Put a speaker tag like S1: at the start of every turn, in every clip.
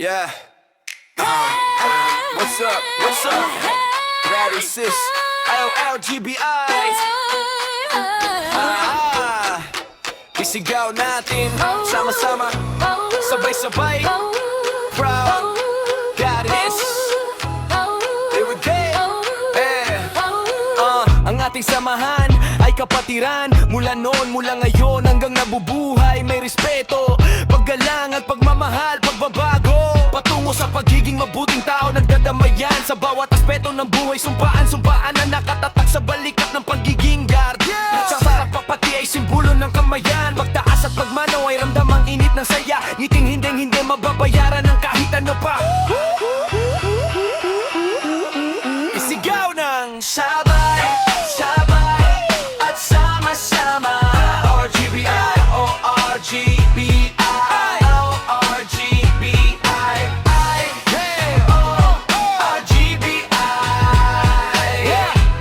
S1: Yeah. What's up? What's up? Brad and Sis. IOLGBI. Isigaw natin sama-sama, sabay-sabay. Proud goddess. Here we go. Ang ating samahan ay kapatiran. Mula noon, mula ngayon hanggang nabubuhay. May respeto, paggalang at pagmamahal, pagbabago patungo sa pagiging mabuting tao. Nagdadamayan sa bawat aspeto ng buhay. Sumpaan na nakatatak sa balikat ng pagiging guardian. Sa sarap papati ay simbolo ng kamayan. Pagtaas at pagmano ay ramdamang init ng saya. Ngiting hindi mababayaran ng kahit ano pa. Isigaw ng sabay, sabay at sama-sama. RGBI, ORGBI, ORGBI, hey, ORGBI.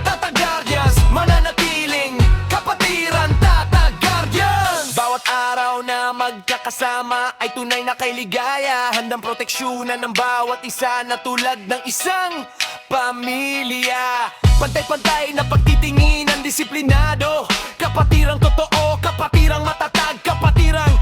S1: Tatag Guardians, mananatiling kapatiran. Tatag Guardians. Bawat araw na magkakasama ay tunay na kay ligaya. Handang proteksyonan ng bawat isa na tulad ng isang pamilya. Pantay-pantay na pagtitingin ang disiplinado. Kapatirang totoo, kapatirang matatag, kapatirang